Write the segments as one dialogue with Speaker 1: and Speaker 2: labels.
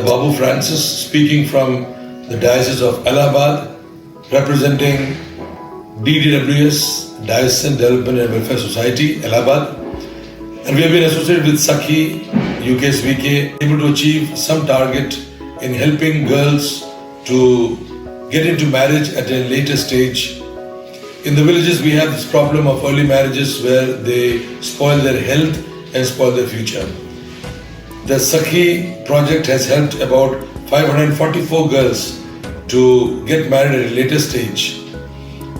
Speaker 1: Babu Francis, speaking from the Diocese of Allahabad, representing DDWS, Diocesan Development and Welfare Society, Allahabad. And we have been associated with Sakhi, UKSVK, able to achieve some target in helping girls to get into marriage at a later stage. In the villages, we have this problem of early marriages where they spoil their health and spoil their future. The Sakhi project has helped about 544 girls to get married at a later stage.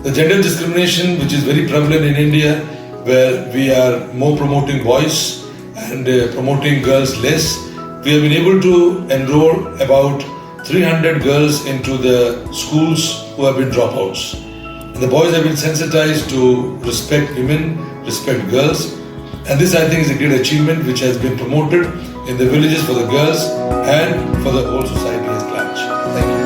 Speaker 1: The gender discrimination, which is very prevalent in India, where we are more promoting boys and promoting girls less, we have been able to enroll about 300 girls into the schools who have been dropouts. And the boys have been sensitized to respect women, respect girls, and this I think is a great achievement which has been promoted in the villages for the girls and for the whole society as large. Thank you.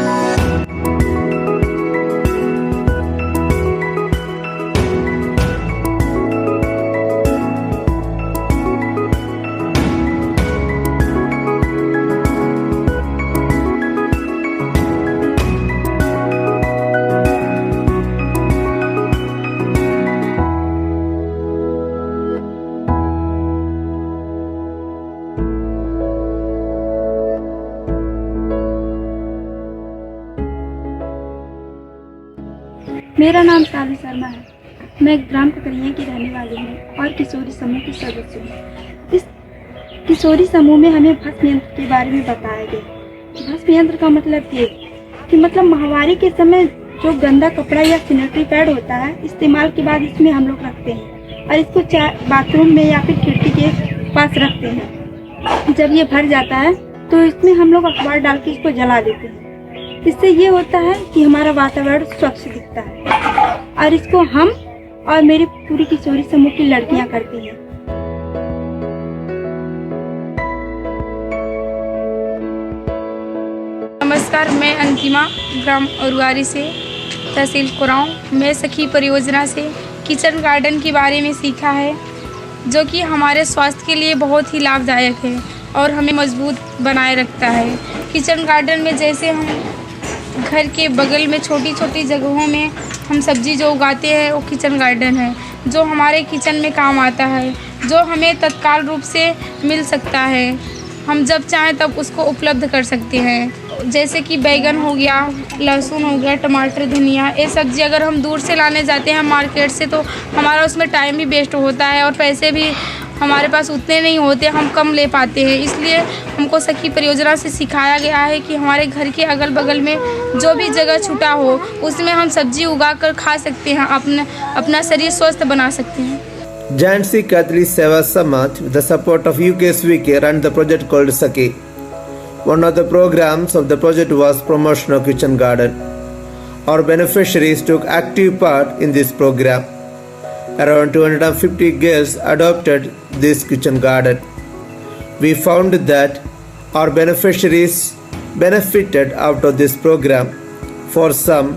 Speaker 2: मेरा नाम सावी शर्मा है। मैं ग्राम ककरिया की रहने वाली हूँ और किशोरी समूह की सदस्य हूँ। इस किशोरी समूह में हमें भस्म यंत्र के बारे में बताया गया। भस्म यंत्र का मतलब ये कि मतलब माहवारी के समय जो गंदा कपड़ा या सैनिटरी पैड होता है, इस्तेमाल के बाद इसमें हम लोग रखते हैं और इसको बाथरूम में या फिर खिड़की के पास रखते हैं। जब ये भर जाता है तो इसमें हम लोग अखबार डाल के इसको जला देते हैं। इससे ये होता है कि हमारा वातावरण स्वच्छ दिखता है और इसको हम और मेरी पूरी किशोरी समूह की लड़कियां करती हैं।
Speaker 3: नमस्कार, मैं अंतिमा ग्राम औरवारी से तहसील कुराऊं। मैं सखी परियोजना से किचन गार्डन के बारे में सीखा है, जो कि हमारे स्वास्थ्य के लिए बहुत ही लाभदायक है और हमें मजबूत बनाए रखता है। किचन गार्डन में जैसे हम घर के बगल में छोटी छोटी जगहों में हम सब्जी जो उगाते हैं वो किचन गार्डन है, जो हमारे किचन में काम आता है, जो हमें तत्काल रूप से मिल सकता है। हम जब चाहें तब उसको उपलब्ध कर सकते हैं। जैसे कि बैगन हो गया, लहसुन हो गया, टमाटर, धनिया, ये सब्ज़ी अगर हम दूर से लाने जाते हैं मार्केट से तो हमारा उसमें टाइम भी वेस्ट होता है और पैसे भी हमारे पास उतने नहीं होते, हम कम ले पाते हैं। इसलिए हमको सखी परियोजना से सिखाया गया है कि हमारे घर के अगल बगल में जो भी जगह छूटा हो उसमें हम सब्जी उगा कर खा सकते हैं, अपना शरीर स्वस्थ बना सकते हैं।
Speaker 4: Jhansi Catholic Seva Samaj, with the support of UKSVK, ran the project called Sakhi. One of the programs of the project was promotion of kitchen garden. Our beneficiaries took active part in this program. Around 250 girls adopted this kitchen garden. We found that our beneficiaries benefited out of this program. For some,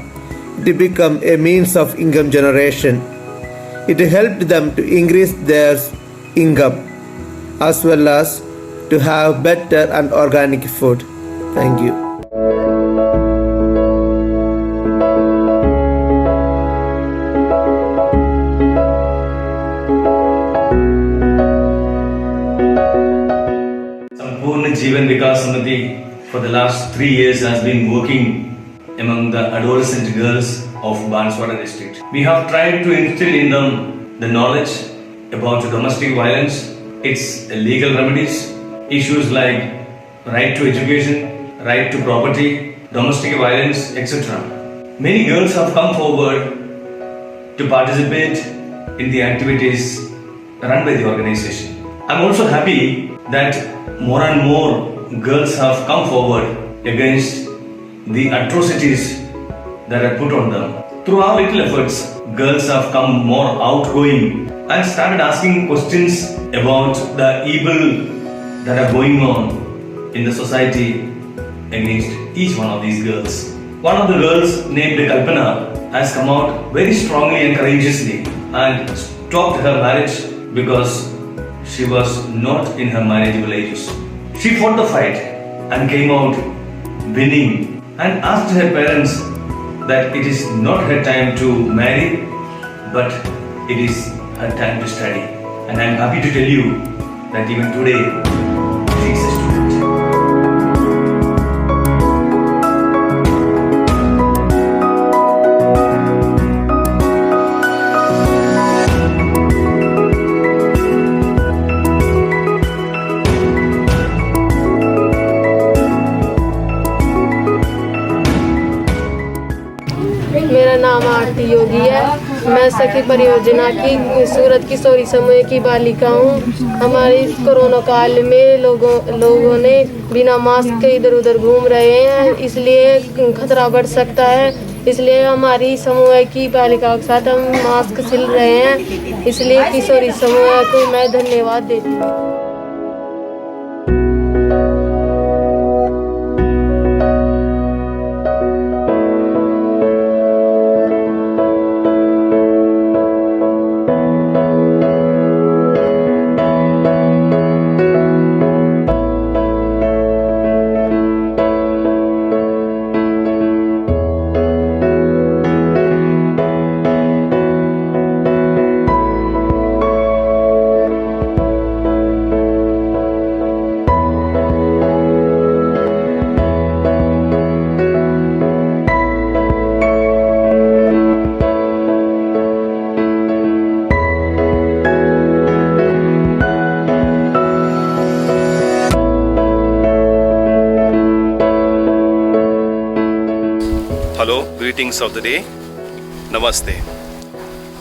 Speaker 4: it became a means of income generation. It helped them to increase their income as well as to have better and organic food. Thank you.
Speaker 5: Sampurna Jeevan Vikas Samiti for the last 3 years has been working among the adolescent girls of Banswara district. We have tried to instill in them the knowledge about domestic violence, its legal remedies, issues like right to education, right to property, domestic violence, etc. Many girls have come forward to participate in the activities run by the organization. I'm also happy that more and more girls have come forward against the atrocities that are put on them. Through our little efforts, girls have come more outgoing and started asking questions about the evil that are going on in the society against each one of these girls. One of the girls named Kalpana has come out very strongly and courageously and stopped her marriage because she was not in her marriageable ages. She fought the fight and came out winning and asked her parents that it is not her time to marry, but it is her time to study. And I am happy to tell you that even today she is a student.
Speaker 6: मेरा नाम आरती योगी है। मैं सखी परियोजना की सूरत किशोरी समूह की बालिका हूँ। हमारे इस कोरोना काल में लोगों ने बिना मास्क के इधर उधर घूम रहे हैं, इसलिए खतरा बढ़ सकता है। इसलिए हमारी समूह की बालिकाओं के साथ हम मास्क सिल रहे हैं। इसलिए किशोरी समूह को मैं धन्यवाद देती हूँ।
Speaker 7: Hello, greetings of the day. Namaste.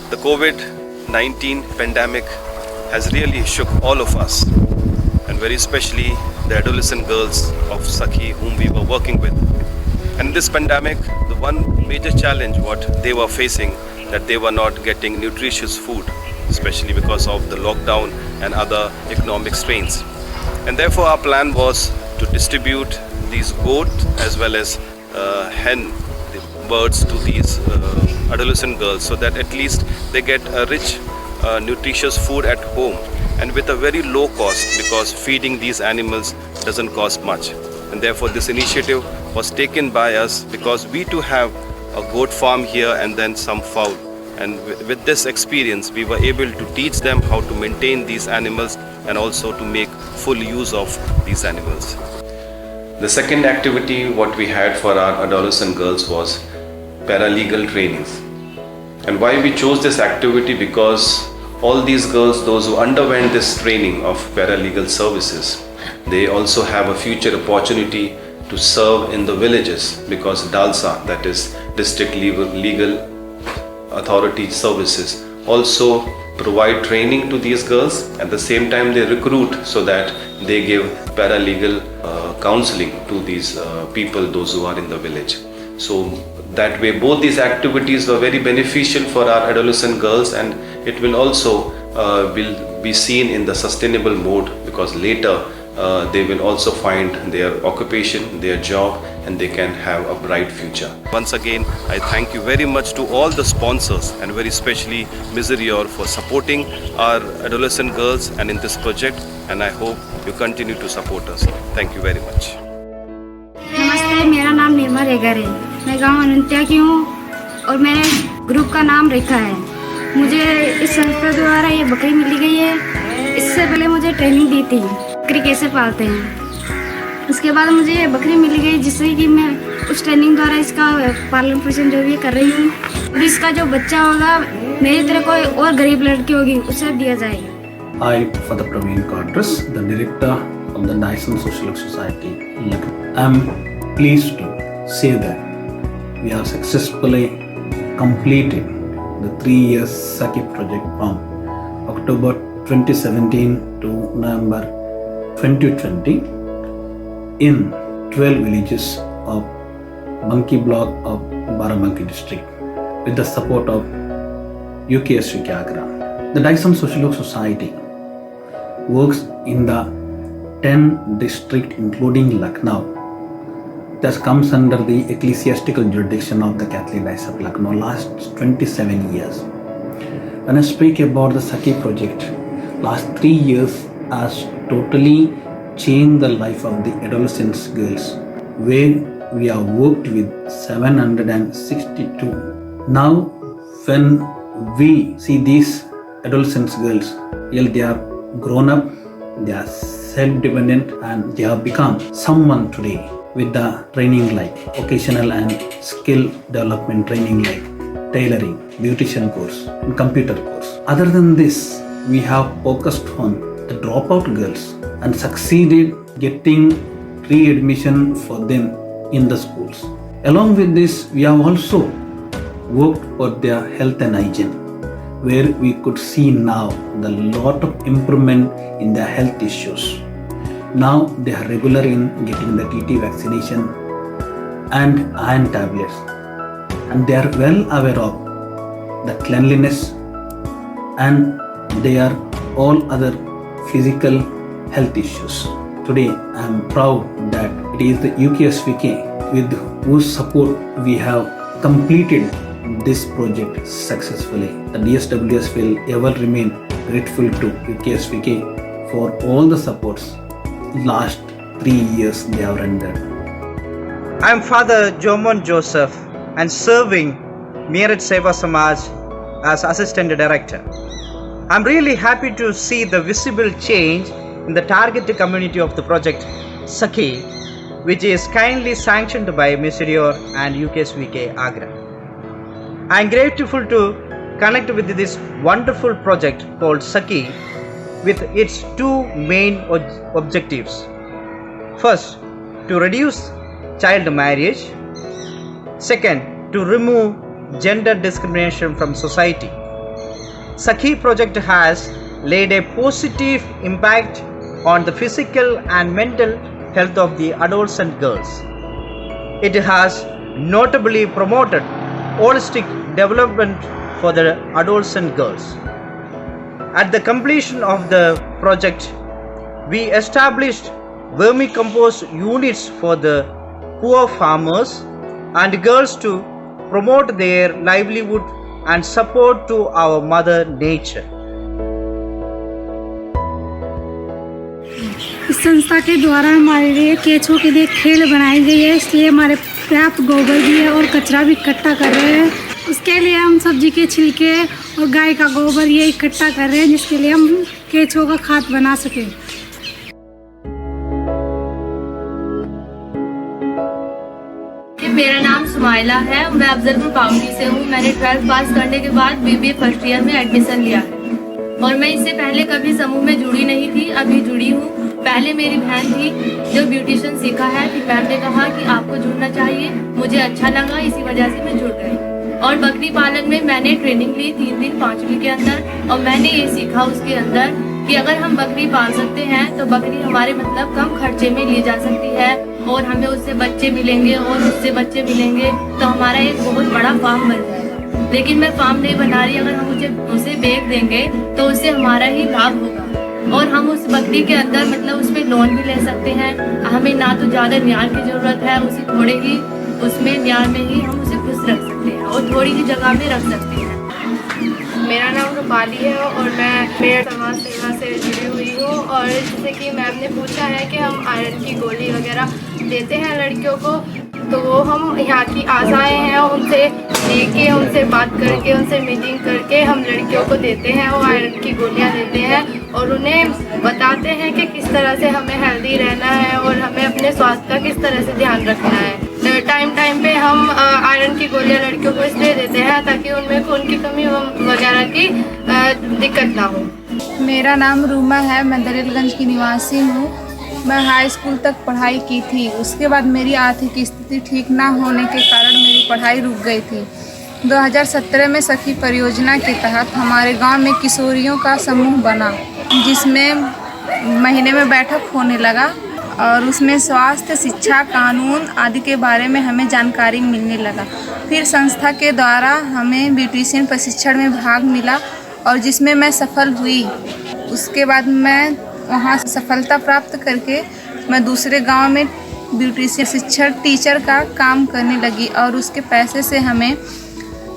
Speaker 7: The COVID-19 pandemic has really shook all of us, and very especially the adolescent girls of Sakhi whom we were working with. And in this pandemic, the one major challenge what they were facing, that they were not getting nutritious food, especially because of the lockdown and other economic strains. And therefore our plan was to distribute these goat as well as hen birds to these adolescent girls, so that at least they get a rich nutritious food at home and with a very low cost, because feeding these animals doesn't cost much. And therefore this initiative was taken by us because we too have a goat farm here and then some fowl, and with this experience we were able to teach them how to maintain these animals and also to make full use of these animals. The second activity what we had for our adolescent girls was paralegal trainings. And why we chose this activity? Because all these girls, those who underwent this training of paralegal services, they also have a future opportunity to serve in the villages, because DALSA, that is District Legal Authority Services, also provide training to these girls. At the same time they recruit so that they give paralegal counseling to these people, those who are in the village. So that way both these activities were very beneficial for our adolescent girls, and it will also will be seen in the sustainable mode, because later they will also find their occupation, their job, and they can have a bright future. Once again, I thank you very much to all the sponsors, and very especially Miserior for supporting our adolescent girls and in this project, and I hope you continue to support us. Thank you very much.
Speaker 8: नमस्ते, मेरा नाम निर्मा रेगर है। मैं गांव अनंत्या की हूँ और मैंने ग्रुप का नाम रखा है। मुझे इस संस्था द्वारा ये बकरी मिली गई है। इससे पहले मुझे ट्रेनिंग दी थी बकरी कैसे पालते हैं। उसके बाद मुझे ये बकरी मिली गई, जिससे कि मैं उस ट्रेनिंग द्वारा इसका पालन पोषण जो भी कर रही हूँ, और इसका जो बच्चा होगा मेरी तरह कोई और गरीब लड़की होगी उसे दिया जाएगा।
Speaker 9: I, Father Praveen Quadras, the director of the Dyson Social Work Society. I am pleased to say that we have successfully completed the 3-year Sakhi project from October 2017 to November 2020 in 12 villages of Banki block of Barabanki district with the support of UKSVK Agra. The Dyson Social Work Society works in the 10 districts including Lucknow, that comes under the ecclesiastical jurisdiction of the Catholic Diocese of Lucknow last 27 years. When I speak about the Sakhi project, last 3 years has totally change the life of the adolescent girls, where we have worked with 762. Now, when we see these adolescent girls, well, they are grown up, they are self-dependent, and they have become someone today with the training like vocational and skill development training like tailoring, beautician course, and computer course. Other than this, we have focused on the dropout girls and succeeded getting re-admission for them in the schools. Along with this, we have also worked for their health and hygiene, where we could see now the lot of improvement in their health issues. Now they are regular in getting the TT vaccination and iron tablets, and they are well aware of the cleanliness, and they are all other physical health issues. Today I am proud that it is the UKSVK with whose support we have completed this project successfully. The DSWS will ever remain grateful to UKSVK for all the supports last 3 years they have rendered.
Speaker 10: I am Father Jomon Joseph and serving Meerut Seva Samaj as Assistant Director. I am really happy to see the visible change in the target community of the project Sakhi, which is kindly sanctioned by Miserior and UKSVK Agra. I am grateful to connect with this wonderful project called Sakhi with its two main objectives. First, to reduce child marriage. Second, to remove gender discrimination from society. Sakhi project has laid a positive impact on the physical and mental health of the adolescent girls. It has notably promoted holistic development for the adolescent girls. At the completion of the project, we established vermicompost units for the poor farmers and girls to promote their livelihood and support to our mother nature.
Speaker 8: इस संस्था के द्वारा हमारे लिए केंचुओं के लिए खेल बनाई गई है, इसलिए हमारे पर्याप्त गोबर भी है और कचरा भी इकट्ठा कर रहे हैं। उसके लिए हम सब्जी के छिलके और गाय का गोबर ये इकट्ठा कर रहे हैं, जिसके लिए हम केंचुओं का खाद बना सकें।
Speaker 6: मेरा नाम सुमाइला है, मैं अफजलपुर पावटी से हूँ। मैंने 12th पास करने के बाद BBA फर्स्ट ईयर में एडमिशन लिया है और मैं इससे पहले कभी समूह में जुड़ी नहीं थी, अभी जुड़ी हूँ। पहले मेरी बहन थी जो ब्यूटिशियन सीखा है, फिर मैम ने कहा कि आपको जुड़ना चाहिए, मुझे अच्छा लगा, इसी वजह से मैं जुड़ गई। और बकरी पालन में मैंने ट्रेनिंग ली 3 दिन 5वीं के अंदर, और मैंने ये सीखा उसके अंदर कि अगर हम बकरी पाल सकते हैं तो बकरी हमारे मतलब कम खर्चे में ली जा सकती है और हमें उससे बच्चे मिलेंगे और उससे बच्चे मिलेंगे तो हमारा एक बहुत बड़ा फार्म बन जाएगा। लेकिन मैं फार्म नहीं बना रही, अगर हम उसे बेच देंगे तो उससे हमारा ही लाभ होगा और हम उस बकरी के अंदर मतलब उस पर लोन भी ले सकते हैं। हमें ना तो ज़्यादा न्यार की ज़रूरत है, उसे थोड़े ही उसमें न्यार में ही हम उसे खुश रख सकते हैं और थोड़ी ही जगह में रख सकते हैं।
Speaker 11: मेरा नाम रूपाली है और मैं मेरठ समाज सेवा से जुड़ी हुई हूँ। और जैसे कि मैम ने पूछा है कि हम आयरन की गोली वगैरह देते हैं लड़कियों को, तो वो हम यहाँ की आशाएं हैं उनसे लेके, उनसे बात करके, उनसे मीटिंग करके हम लड़कियों को देते हैं, वो आयरन की गोलियाँ देते हैं और उन्हें बताते हैं कि किस तरह से हमें हेल्दी रहना है और हमें अपने स्वास्थ्य का किस तरह से ध्यान रखना है। टाइम पे हम आयरन की गोलियाँ लड़कियों को इसलिए देते हैं ताकि उनमें खून की कमी वगैरह की दिक्कत ना हो।
Speaker 3: मेरा नाम रूमा है, मैं दरिलगंज की निवासी हूँ। मैं हाई स्कूल तक पढ़ाई की थी, उसके बाद मेरी आर्थिक स्थिति ठीक ना होने के कारण मेरी पढ़ाई रुक गई थी। 2017 में सखी परियोजना के तहत हमारे गांव में किशोरियों का समूह बना, जिसमें महीने में बैठक होने लगा और उसमें स्वास्थ्य, शिक्षा, कानून आदि के बारे में हमें जानकारी मिलने लगा। फिर संस्था के द्वारा हमें ब्यूटिशियन प्रशिक्षण में भाग मिला और जिसमें मैं सफल हुई। उसके बाद मैं वहाँ सफलता प्राप्त करके मैं दूसरे गांव में ब्यूटिशियन शिक्षण टीचर का काम करने लगी और उसके पैसे से हमें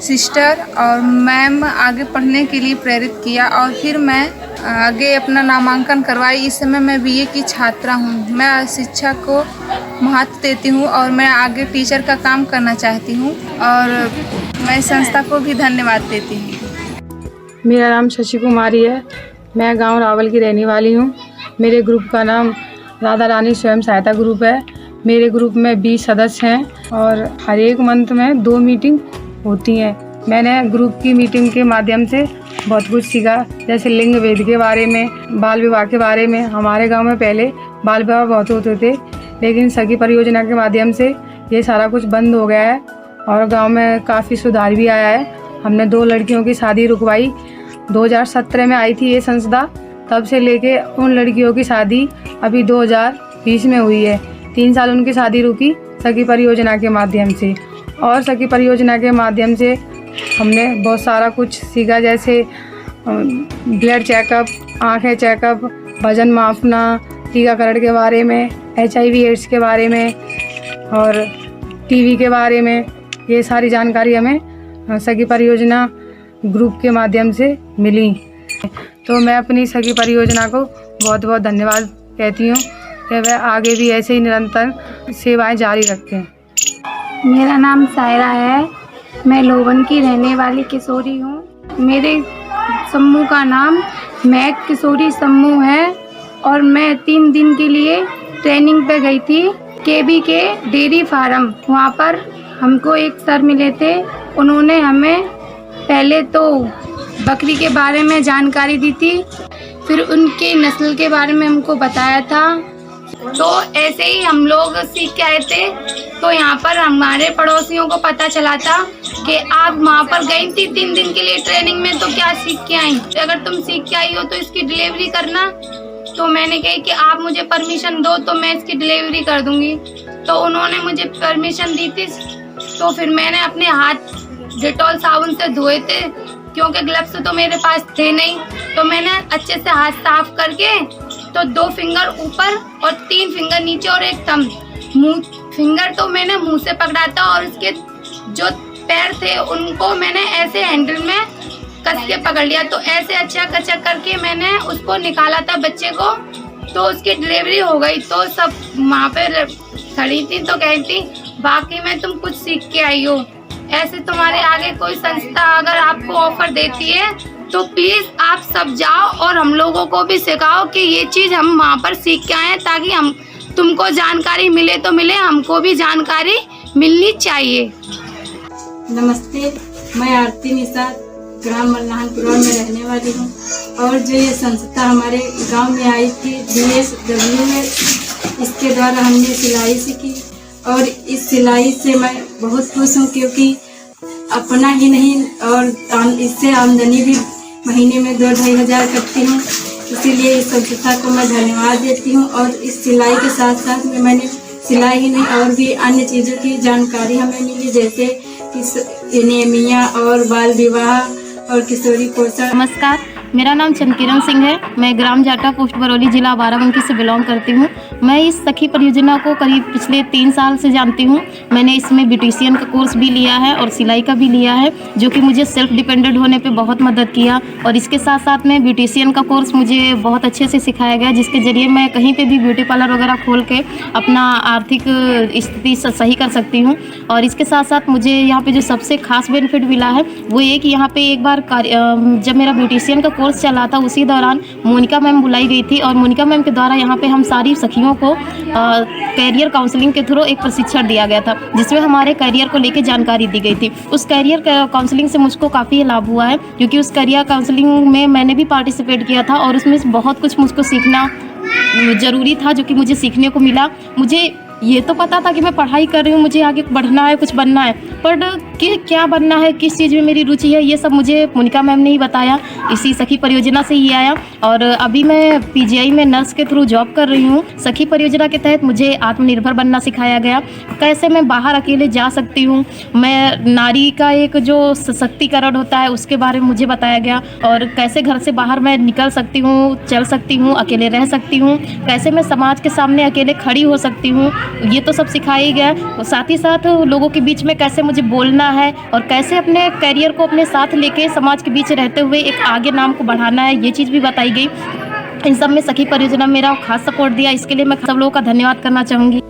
Speaker 3: सिस्टर और मैम आगे पढ़ने के लिए प्रेरित किया और फिर मैं आगे अपना नामांकन करवाई। इस समय मैं बीए की छात्रा हूँ। मैं शिक्षा को महत्व देती हूँ और मैं आगे टीचर का काम करना चाहती हूँ और मैं संस्था को भी धन्यवाद देती हूँ।
Speaker 6: मेरा नाम शशि कुमारी है। मैं गांव रावल की रहने वाली हूँ। मेरे ग्रुप का नाम राधा रानी स्वयं सहायता ग्रुप है। मेरे ग्रुप में 20 सदस्य हैं और हर एक मंथ में 2 मीटिंग होती हैं। मैंने ग्रुप की मीटिंग के माध्यम से बहुत कुछ सीखा, जैसे लिंग भेद के बारे में, बाल विवाह के बारे में। हमारे गांव में पहले बाल विवाह बहुत होते थे, लेकिन सखी परियोजना के माध्यम से ये सारा कुछ बंद हो गया है और गांव में काफ़ी सुधार भी आया है। हमने 2 लड़कियों की शादी रुकवाई। 2017 में आई थी ये संस्था, तब से लेके उन लड़कियों की शादी अभी 2020 में हुई है। 3 साल उनकी शादी रुकी सखी परियोजना के माध्यम से। और सखी परियोजना के माध्यम से हमने बहुत सारा कुछ सीखा, जैसे ब्लड चेकअप, आँखें चेकअप, वजन मापना, टीकाकरण के बारे में, HIV एड्स के बारे में और टीवी के बारे में। ये सारी जानकारी हमें सखी परियोजना ग्रुप के माध्यम से मिली। तो मैं अपनी सखी परियोजना को बहुत बहुत धन्यवाद कहती हूँ कि वह आगे भी ऐसे ही निरंतर सेवाएं जारी रखें।
Speaker 2: मेरा नाम सायरा है। मैं लोवन की रहने वाली किशोरी हूँ। मेरे समूह का नाम मैक किशोरी समूह है और मैं 3 दिन के लिए ट्रेनिंग पे गई थी KB के डेयरी फार्म। वहाँ पर हमको एक सर मिले थे। उन्होंने हमें पहले तो बकरी के बारे में जानकारी दी थी, फिर उनके नस्ल के बारे में हमको बताया था। तो ऐसे ही हम लोग सीख के आए थे। तो यहाँ पर हमारे पड़ोसियों को पता चला था कि आप वहाँ पर गई थी 3 दिन के लिए ट्रेनिंग में, तो क्या सीख के आई? अगर तुम सीख के आई हो तो इसकी डिलीवरी करना। तो मैंने कही कि आप मुझे परमिशन दो तो मैं इसकी डिलीवरी कर दूंगी। तो उन्होंने मुझे परमिशन दी थी। तो फिर मैंने अपने हाथ डेटॉल साबुन से धोए थे, क्योंकि ग्लव्स तो मेरे पास थे नहीं। तो मैंने अच्छे से हाथ साफ करके तो 2 फिंगर ऊपर और 3 फिंगर नीचे और एक थंब। मुंह फिंगर तो मैंने मुंह से पकड़ा था और उसके जो पैर थे उनको मैंने ऐसे हैंडल में कस के पकड़ लिया। तो ऐसे अच्छा कचक करके मैंने उसको निकाला था बच्चे को। तो उसकी डिलीवरी हो गई। तो सब वहाँ पे खड़ी थी तो कहती बाकी में तुम कुछ सीख के आई हो। ऐसे तुम्हारे आगे कोई संस्था अगर आपको ऑफर देती है तो प्लीज आप सब जाओ और हम लोगों को भी सिखाओ कि ये चीज हम वहाँ पर सीख के आए हैं, ताकि हम तुमको जानकारी मिले तो मिले, हमको भी जानकारी मिलनी चाहिए। नमस्ते, मैं आरती निषाद ग्राम मल्लाहनपुरा में रहने वाली हूँ। और जो ये संस्था हमारे गांव में आई थी DSW में, इसके द्वारा हमने सिलाई सीखी और इस सिलाई से मैं बहुत खुश हूँ, क्योंकि अपना ही नहीं और इससे आमदनी भी महीने में 2-2.5 हज़ार करती हूँ। इसीलिए इस संस्था को मैं धन्यवाद देती हूँ। और इस सिलाई के साथ साथ में मैंने सिलाई ही नहीं और भी अन्य चीज़ों की जानकारी हमें मिली, जैसे कि एनीमिया और बाल विवाह और किशोरी पोषण।
Speaker 12: नमस्कार, मेरा नाम चंद्रकिरण सिंह है। मैं ग्राम जाटा पोस्ट बरौली जिला बाराबंकी से बिलोंग करती हूँ। मैं इस सखी परियोजना को करीब पिछले 3 साल से जानती हूँ। मैंने इसमें ब्यूटिशियन का कोर्स भी लिया है और सिलाई का भी लिया है, जो कि मुझे सेल्फ डिपेंडेंट होने पे बहुत मदद किया। और इसके साथ साथ में ब्यूटिशियन का कोर्स मुझे बहुत अच्छे से सिखाया गया, जिसके ज़रिए मैं कहीं पर भी ब्यूटी पार्लर वगैरह खोल के अपना आर्थिक स्थिति सही कर सकती हूँ। और इसके साथ साथ मुझे यहाँ पर जो सबसे खास बेनिफिट मिला है वो ये कि यहाँ पर एक बार जब मेरा ब्यूटिशियन का कोर्स चला था, उसी दौरान मोनिका मैम बुलाई गई थी और मोनिका मैम के द्वारा यहाँ पे हम सारी सखियों को कैरियर काउंसलिंग के थ्रू एक प्रशिक्षण दिया गया था, जिसमें हमारे कैरियर को लेके जानकारी दी गई थी। उस कैरियर काउंसलिंग से मुझको काफ़ी लाभ हुआ है, क्योंकि उस कैरियर काउंसलिंग में मैंने भी पार्टिसिपेट किया था और उसमें बहुत कुछ मुझको सीखना ज़रूरी था, जो कि मुझे सीखने को मिला। मुझे ये तो पता था कि मैं पढ़ाई कर रही हूँ, मुझे आगे बढ़ना है, कुछ बनना है, पर कि क्या बनना है, किस चीज़ में मेरी रुचि है, ये सब मुझे मोनिका मैम ने ही बताया। इसी सखी परियोजना से ही आया। और अभी मैं PGI में नर्स के थ्रू जॉब कर रही हूँ। सखी परियोजना के तहत मुझे आत्मनिर्भर बनना सिखाया गया, कैसे मैं बाहर अकेले जा सकती हूँ। मैं नारी का एक जो सशक्तिकरण होता है उसके बारे में मुझे बताया गया, और कैसे घर से बाहर मैं निकल सकती हूँ, चल सकती हूँ, अकेले रह सकती हूँ, कैसे मैं समाज के सामने अकेले खड़ी हो सकती हूँ। ये तो सब सिखाया ही गया और साथ ही साथ लोगों के बीच में कैसे मुझे बोलना है और कैसे अपने करियर को अपने साथ लेके समाज के बीच रहते हुए एक आगे नाम को बढ़ाना है, ये चीज़ भी बताई गई। इन सब में सखी परियोजना मेरा खास सपोर्ट दिया, इसके लिए मैं सब लोगों का धन्यवाद करना चाहूँगी।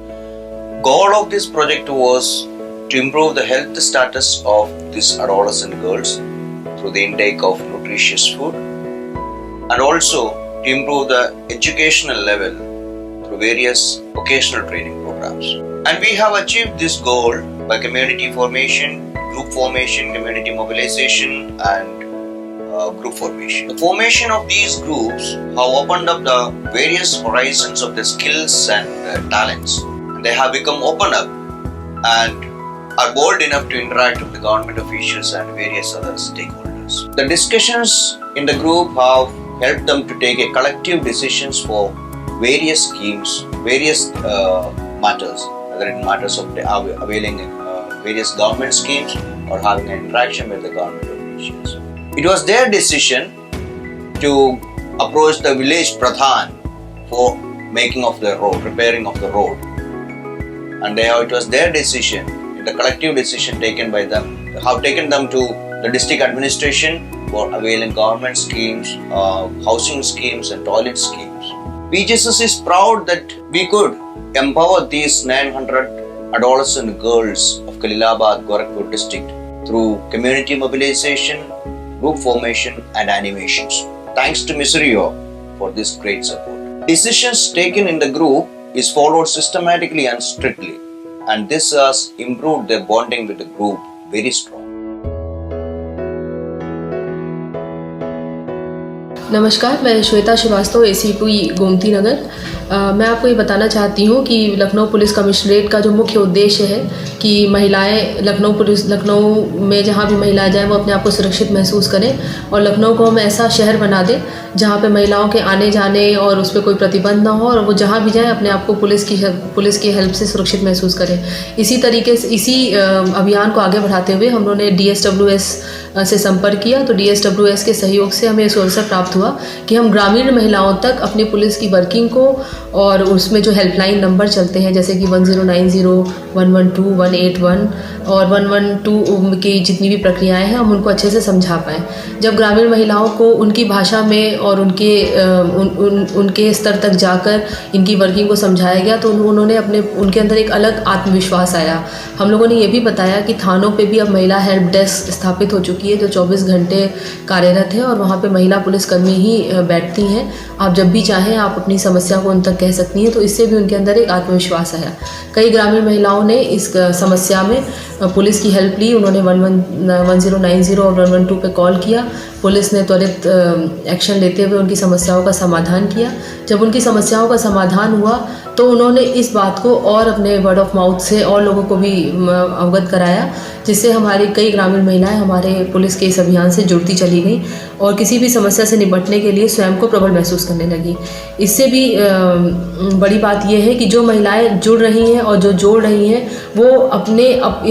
Speaker 13: Goal of this project was to improve the health status of these adolescent girls through the intake of nutritious food and also to improve the educational level through various vocational training programs. And we have achieved this goal by community formation, group formation, community mobilization and group formation. The formation of these groups have opened up the various horizons of the skills and talents. They have become open up and are bold enough to interact with the government officials and various other stakeholders. The discussions in the group have helped them to take a collective decisions for various schemes, various matters, whether it matters of availing various government schemes or having an interaction with the government officials. It was their decision to approach the village Pradhan for making of the road, repairing of the road. And it was their decision, the collective decision taken by them, have taken them to the district administration for availing government schemes, housing schemes and toilet schemes. PGSS is proud that we could empower these 900 adolescent girls of Khalilabad, Gorakhpur district through community mobilization, group formation and animations. Thanks to Ms. Rio for this great support. Decisions taken in the group is followed systematically and strictly, and this has improved their bonding with the group very strong.
Speaker 6: नमस्कार, मैं Shweta Srivastava, ACP Gomti Nagar. मैं आपको ये बताना चाहती हूँ कि Lucknow police commissionerate का जो मुख्य उद्देश्य है कि महिलाएं लखनऊ में जहाँ भी महिलाएं जाएं वो अपने आप को सुरक्षित महसूस करें और लखनऊ को हम ऐसा शहर बना दें जहाँ पे महिलाओं के आने जाने और उस पर कोई प्रतिबंध ना हो और वो जहाँ भी जाएं अपने आप को पुलिस की हेल्प से सुरक्षित महसूस करें। इसी तरीके से इसी अभियान को आगे बढ़ाते हुए हम लोगों ने DSWS से संपर्क किया, तो DSWS के सहयोग से हमें इस अवसर प्राप्त हुआ कि हम ग्रामीण महिलाओं तक अपनी पुलिस की वर्किंग को और उसमें जो हेल्पलाइन नंबर चलते हैं जैसे कि 1090, 112, 181 और 112 की जितनी भी प्रक्रियाएं हैं हम उनको अच्छे से समझा पाएँ। जब ग्रामीण महिलाओं को उनकी भाषा में और उनके स्तर तक जाकर इनकी वर्किंग को समझाया गया तो उन्होंने उनके अंदर एक अलग आत्मविश्वास आया। हम लोगों ने ये भी बताया कि थानों पे भी अब महिला हेल्प डेस्क स्थापित हो चुकी है जो 24 घंटे कार्यरत है और वहाँ पे महिला पुलिसकर्मी ही बैठती हैं। आप जब भी चाहें आप अपनी समस्या को उन तक कह सकती हैं, तो इससे भी उनके अंदर एक आत्मविश्वास आया। कई ग्रामीण महिलाओं ने इस समस्या में पुलिस की हेल्प ली, उन्होंने 1090 और 112 पे कॉल किया। पुलिस ने त्वरित एक्शन लेते हुए उनकी समस्याओं का समाधान किया। जब उनकी समस्याओं का समाधान हुआ तो उन्होंने इस बात को और अपने वर्ड ऑफ माउथ से और लोगों को भी अवगत कराया, जिससे हमारी कई ग्रामीण महिलाएं हमारे पुलिस के इस अभियान से जुड़ती चली गई और किसी भी समस्या से निपटने के लिए स्वयं को प्रबल महसूस करने लगी। इससे भी बड़ी बात यह है कि जो महिलाएं जुड़ रही हैं और जो जोड़ रही हैं वो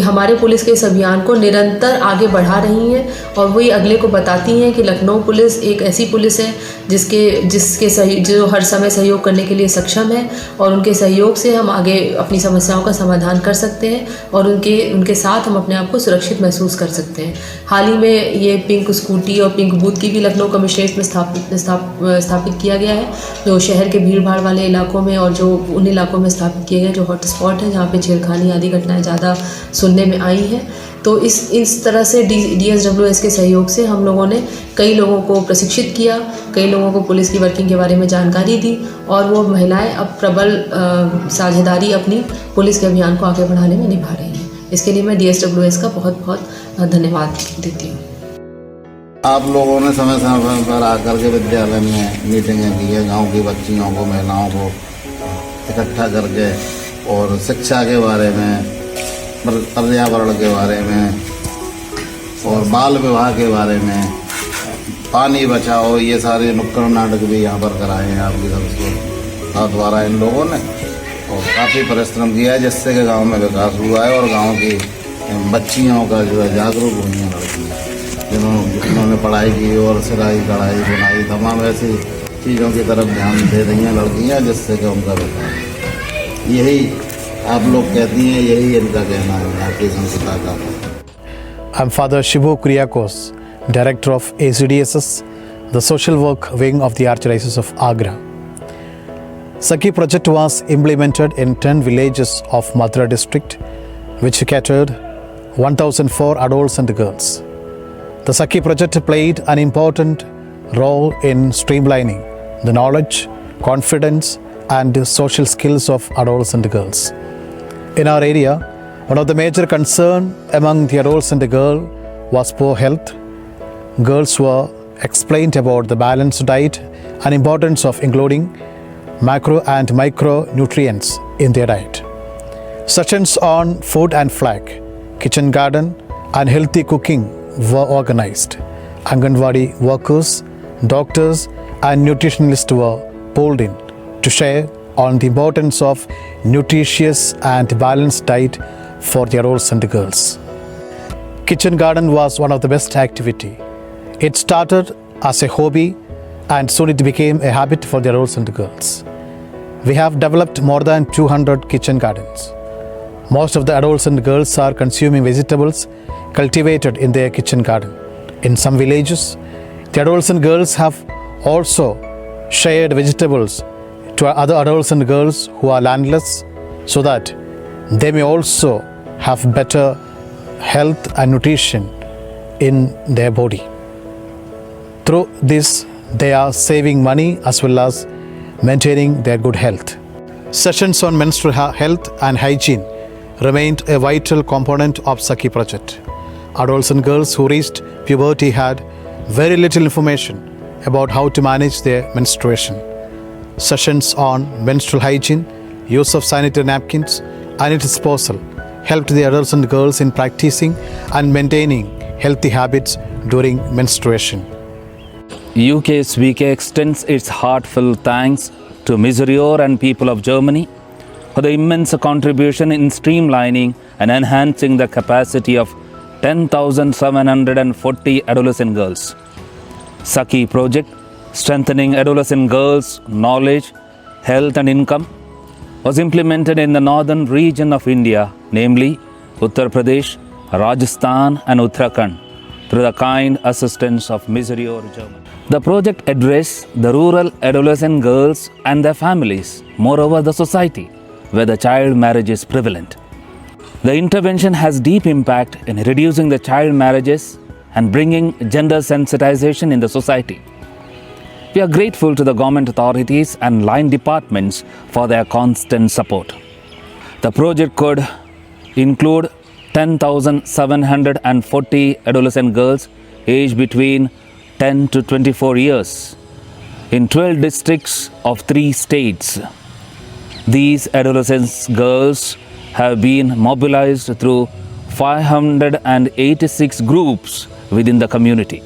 Speaker 6: हमारे पुलिस के इस अभियान को निरंतर आगे बढ़ा रही हैं और वो ये अगले को बताती हैं कि लखनऊ पुलिस एक ऐसी पुलिस है जो हर समय सहयोग करने के लिए सक्षम है और उनके सहयोग से हम आगे अपनी समस्याओं का समाधान कर सकते हैं और उनके साथ हम अपने आप को सुरक्षित महसूस कर सकते हैं। हाल ही में ये पिंक स्कूटी और पिंक बूथ की भी लखनऊ कमिश्नरेट में स्थापित किया गया है, जो शहर के भीड़ भाड़ वाले इलाकों में और जो उन इलाकों में स्थापित किए गए जो हॉटस्पॉट हैं जहाँ पे छेड़खानी आदि घटनाएं ज़्यादा सुनने में आई हैं। तो इस तरह से DSWS के सहयोग से हम लोगों ने कई लोगों को प्रशिक्षित किया, कई लोगों को पुलिस की वर्किंग के बारे में जानकारी दी और वो महिलाएं अब प्रबल साझेदारी अपनी पुलिस के अभियान को आगे बढ़ाने में निभा रही हैं। इसके लिए मैं DSWS का बहुत बहुत धन्यवाद देती हूँ।
Speaker 14: आप लोगों ने समय समय पर आकर के विद्यालय में मीटिंगें की है, गाँव की बच्चियों को, महिलाओं को इकट्ठा करके और शिक्षा के बारे में, पर्यावरण के बारे में और बाल विवाह के बारे में, पानी बचाओ, ये सारे नुक्कड़ नाटक भी यहाँ पर कराए हैं आपकी संस्था द्वारा इन लोगों ने और काफ़ी परिश्रम किया है जिससे कि गांव में विकास हुआ है और गांव की बच्चियों का जो है जागरूक हुई हैं लड़कियाँ जिन्होंने पढ़ाई की और सिलाई कढ़ाई बुनाई तमाम ऐसी चीज़ों की तरफ ध्यान दे रही हैं लड़कियाँ जिससे कि उनका विकास। यही आप लोग कहती हैं, यही इनका कहना है भारतीय संस्था का।
Speaker 9: I'm Father Shibu Kuriakos, Director of ACDSS, the social work wing of the Archdiocese of Agra. Sakhi project was implemented in 10 villages of Mathura district, which catered 1,004 adults and girls. The Sakhi project played an important role in streamlining the knowledge, confidence, and social skills of adults and girls. In our area, one of the major concerns among the adults and the girls was poor health. Girls were explained about the balanced diet and importance of including macro and micronutrients in their diet. Sessions on food and flag, kitchen garden, and healthy cooking were organized. Anganwadi workers, doctors, and nutritionists were pulled in to share on the importance of nutritious and balanced diet for the adults and the girls. Kitchen garden was one of the best activity. It started as a hobby and soon it became a habit for the adults and the girls. We have developed more than 200 kitchen gardens. Most of the adults and girls are consuming vegetables cultivated in their kitchen garden. In some villages, the adults and girls have also shared vegetables to other adults and girls who are landless so that they may also have better health and nutrition in their body. Through this, they are saving money as well as maintaining their good health. Sessions on menstrual health and hygiene remained a vital component of Sakhi project. Adults and girls who reached puberty had very little information about how to manage their menstruation. Sessions on menstrual hygiene, use of sanitary napkins, and its disposal helped the adults and girls in practicing and maintaining healthy habits during menstruation.
Speaker 15: UKSVK extends its heartfelt thanks to Miserior and people of Germany for the immense contribution in streamlining and enhancing the capacity of 10,740 adolescent girls. Sakhi project, strengthening adolescent girls' knowledge, health and income, was implemented in the northern region of India, namely Uttar Pradesh, Rajasthan and Uttarakhand, through the kind assistance of Miserior Germany. The project addressed the rural adolescent girls and their families, moreover the society, where the child marriage is prevalent. The intervention has deep impact in reducing the child marriages and bringing gender sensitization in the society. We are grateful to the government authorities and line departments for their constant support. The project could include 10,740 adolescent girls aged between 10 to 24 years in 12 districts of 3 states. These adolescent girls have been mobilized through 586 groups within the community.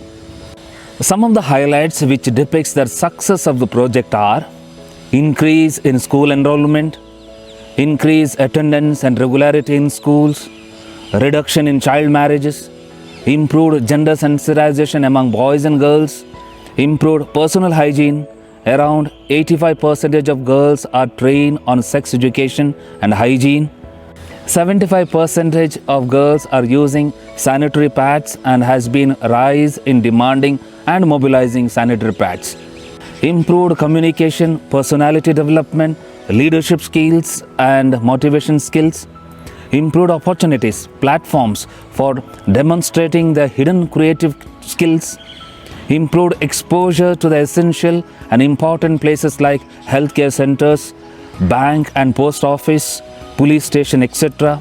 Speaker 15: Some of the highlights which depicts the success of the project are increase in school enrollment, increase attendance and regularity in schools, reduction in child marriages, improved gender sensitization among boys and girls, improved personal hygiene. Around 85% of girls are trained on sex education and hygiene. 75% of girls are using sanitary pads and has been a rise in demanding and mobilizing sanitary pads. Improved communication, personality development, leadership skills and motivation skills. Improved opportunities, platforms for demonstrating their hidden creative skills. Improved exposure to the essential and important places like healthcare centers, bank and post office, police station, etc.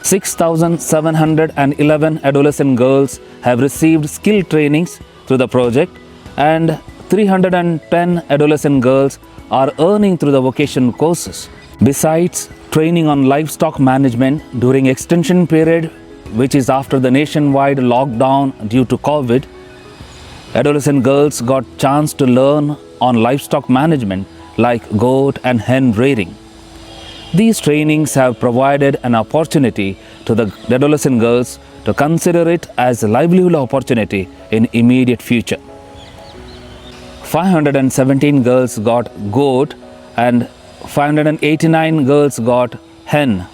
Speaker 15: 6,711 adolescent girls have received skill trainings through the project and 310 adolescent girls are earning through the vocational courses. Besides training on livestock management during extension period, which is after the nationwide lockdown due to COVID, adolescent girls got chance to learn on livestock management like goat and hen rearing. These trainings have provided an opportunity to the adolescent girls to consider it as a livelihood opportunity in immediate future. 517 girls got goat and 589 girls got hen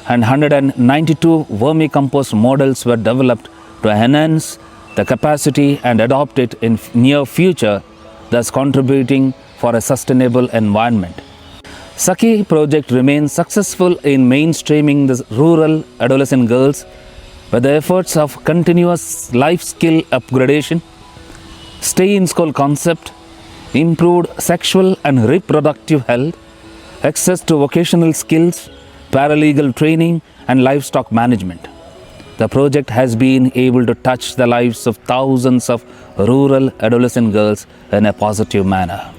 Speaker 15: and 192 vermicompost models were developed to enhance the capacity and adopt it in near future, thus contributing for a sustainable environment. Sakhi project remains successful in mainstreaming the rural adolescent girls with the efforts of continuous life skill upgradation, stay in school concept, improved sexual and reproductive health, access to vocational skills, paralegal training and livestock management. The project has been able to touch the lives of thousands of rural adolescent girls in a positive manner.